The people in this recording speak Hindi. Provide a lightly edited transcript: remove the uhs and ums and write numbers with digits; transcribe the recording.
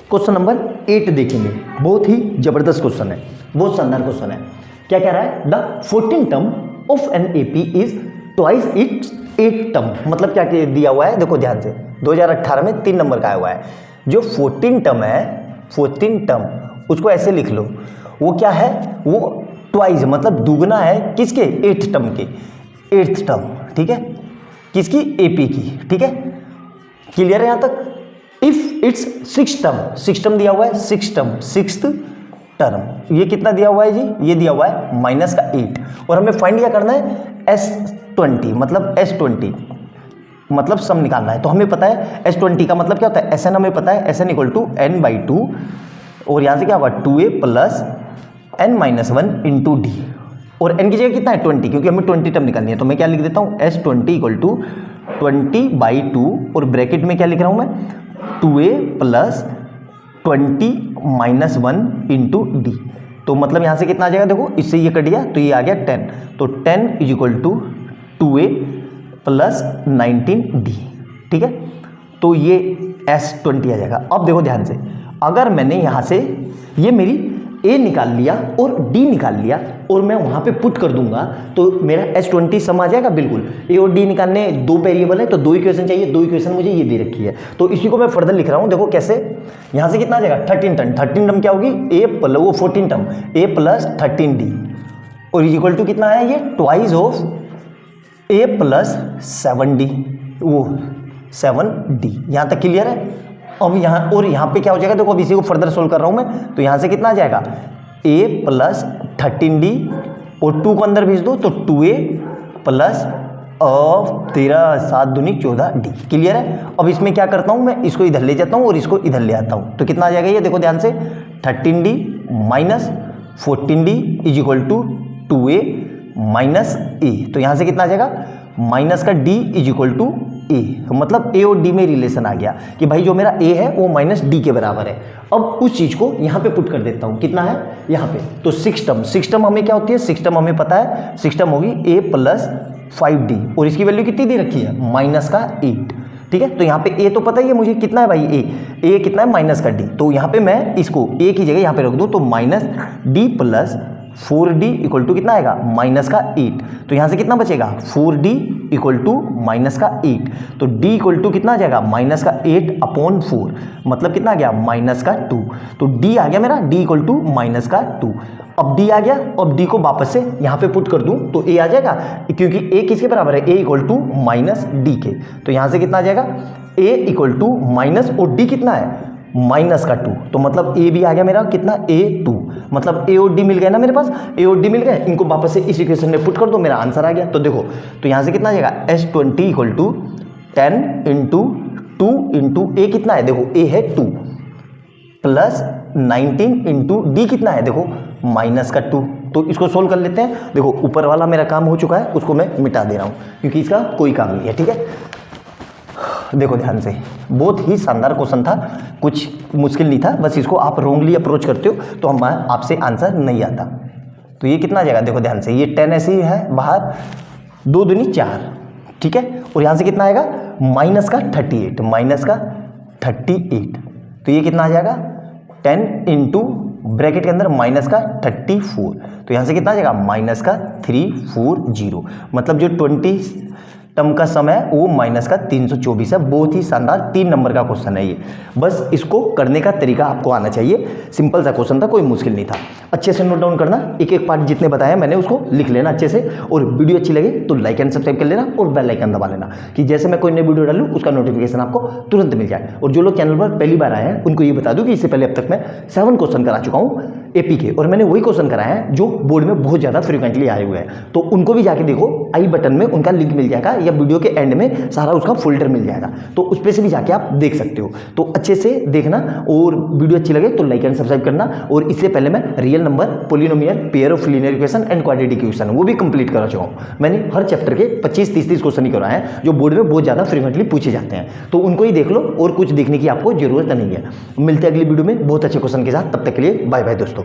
क्वेश्चन नंबर 8 देखेंगे, बहुत ही जबरदस्त क्वेश्चन है, बहुत शानदार क्वेश्चन है। क्या कह रहा है, the 14 term of an AP is twice its 8 term. मतलब क्या दिया हुआ है, देखो ध्यान से, 2018 में 3 नंबर का आया हुआ है। जो 14 टर्म है, 14 टर्म उसको ऐसे लिख लो, वो क्या है, वो ट्वाइस मतलब दुगना है किसके, 8 टर्म के, 8th टर्म, ठीक है, किसकी, एपी की, ठीक है, क्लियर है यहां तक। इफ इट्स 6 टर्म, 6 टर्म दिया हुआ है, 6 टर्म, 6th टर्म, ये कितना दिया हुआ है जी, ये दिया हुआ है -8, और हमें फाइंड क्या करना है, S20 मतलब S20 मतलब सम निकालना है। तो हमें पता है S20 का मतलब क्या होता है, Sn हमें पता है, Sn = n/2, और यहाँ से क्या होगा 2a + n-1 × d, और n की जगह कितना है 20, क्योंकि हमें 20 टर्म निकालनी है। तो मैं क्या लिख देता हूँ, S20 = 20/2, और ब्रैकेट में क्या लिख रहा हूँ मैं, 2a + 20-1 × d। तो मतलब यहाँ से कितना आ जाएगा, देखो इससे ये कट गया तो ये आ गया 10, तो 10 = 2a + 19d, ठीक है। तो ये S20 आ जाएगा। अब देखो ध्यान से, अगर मैंने यहाँ से ये मेरी a निकाल लिया और d निकाल लिया और मैं वहाँ पे पुट कर दूंगा तो मेरा S20 सम आ जाएगा बिल्कुल। a और d निकालने 2 वेरिएबल है तो 2 इक्वेशन चाहिए, 2 इक्वेशन मुझे ये दे रखी है, तो इसी को मैं फर्दर लिख रहा हूँ। देखो कैसे, यहाँ से कितना आ जाएगा 13 टर्म, 13 टर्म क्या होगी, वो 14 टर्म a + 13d, और इक्वल टू कितना है, ये ट्वाइस ऑफ a + 7d, वो 7d। यहाँ तक क्लियर है। अब यहाँ और यहाँ पे क्या हो जाएगा, देखो अब इसी को फर्दर सोल्व कर रहा हूँ मैं, तो यहाँ से कितना आ जाएगा, a + 13d, और 2 को अंदर भेज दो तो 2a + 13 7 दूनी 14d, क्लियर है। अब इसमें क्या करता हूँ मैं, इसको इधर ले जाता हूँ और इसको इधर ले आता हूँ, तो कितना आ जाएगा ये, देखो ध्यान से, 13d - 14d = 2a - a, तो यहाँ से कितना आ जाएगा, माइनस का d = a, मतलब a और d में रिलेशन आ गया कि भाई जो मेरा a है वो -d के बराबर है। अब उस चीज को यहाँ पे पुट कर देता हूँ, कितना है यहाँ पे, तो 6 टर्म हमें क्या होती है, 6 टर्म हमें पता है, 6 टर्म होगी a + 5d, और इसकी वैल्यू कितनी दे रखी है, -8, ठीक है। तो यहाँ पे a तो पता ही है मुझे कितना है भाई, a कितना है, -d, तो यहाँ पे मैं इसको a की जगह यहाँ पे रख दूँ तो -d + 4d = कितना आएगा, -8, तो यहाँ से कितना बचेगा, 4d = -8, तो d = कितना आ जाएगा, -8/4, मतलब कितना आ गया, -2, तो d आ गया मेरा, d = -2। अब d आ गया, अब d को वापस से यहाँ पे पुट कर दूँ तो a आ जाएगा, क्योंकि a किसके बराबर है, a = -d के, तो यहाँ से कितना आ जाएगा, a = और d कितना है, -2, तो मतलब a भी आ गया मेरा कितना, a2, मतलब a और d मिल गए ना मेरे पास, a और d मिल गए, इनको वापस से इस इक्वेशन में पुट कर दो, मेरा आंसर आ गया। तो देखो, तो यहाँ से कितना आ जाएगा, S20 = 10 × 2 × a कितना है, देखो a है 2 + 19 × d कितना है, देखो -2, तो इसको सोल्व कर लेते हैं। देखो ऊपर वाला मेरा काम हो चुका है, उसको मैं मिटा दे रहा हूँ क्योंकि इसका कोई काम नहीं है, ठीक है। देखो ध्यान से, बहुत ही शानदार क्वेश्चन था, कुछ मुश्किल नहीं था, बस इसको आप रोंगली अप्रोच करते हो तो हम आपसे आंसर नहीं आता। तो ये कितना आ जाएगा, देखो ध्यान से, ये 10 ऐसे ही है बाहर, 2 दूनी 4, ठीक है, और यहाँ से कितना आएगा, -38, तो ये कितना आ जाएगा, 10 × ब्रैकेट के अंदर -34, तो यहाँ से कितना आ जाएगा, -340, मतलब जो 20 टर्म का समय वो -324 है। बहुत ही शानदार 3 नंबर का क्वेश्चन है ये, बस इसको करने का तरीका आपको आना चाहिए। सिंपल सा क्वेश्चन था, कोई मुश्किल नहीं था। अच्छे से नोट डाउन करना, एक एक पार्ट जितने बताया मैंने उसको लिख लेना अच्छे से, और वीडियो अच्छी लगे तो लाइक एंड सब्सक्राइब कर लेना और बेल आइकन दबा लेना कि जैसे मैं कोई नई वीडियो डालूँ उसका नोटिफिकेशन आपको तुरंत मिल जाए। और जो लोग चैनल पर पहली बार आए हैं उनको ये बता दूँ कि इससे पहले अब तक मैं 7 क्वेश्चन करा चुका हूँ एपी के, और मैंने वही क्वेश्चन कराए हैं जो बोर्ड में बहुत ज़्यादा फ्रिक्वेंटली आए हुए हैं, तो उनको भी जाके देखो, आई बटन में उनका लिंक मिल जाएगा या वीडियो के एंड में सारा उसका फोल्डर मिल जाएगा, तो उस पर से भी जाके आप देख सकते हो। तो अच्छे से देखना, और वीडियो अच्छी लगे तो लाइक एंड सब्सक्राइब करना। और इससे पहले मैं real number, polynomial, pair of linear equation and quadratic equation वो भी कंप्लीट करा चुका हूँ। मैंने हर चैप्टर के 25-30 क्वेश्चन ही कराए हैं जो बोर्ड में बहुत ज़्यादा फ्रिक्वेंटली पूछे जाते हैं, तो उनको ही देख लो और कुछ देखने की आपको जरूरत नहीं है। मिलते हैं अगली वीडियो में बहुत अच्छे क्वेश्चन के साथ, तब तक के लिए बाय बाय दोस्तों।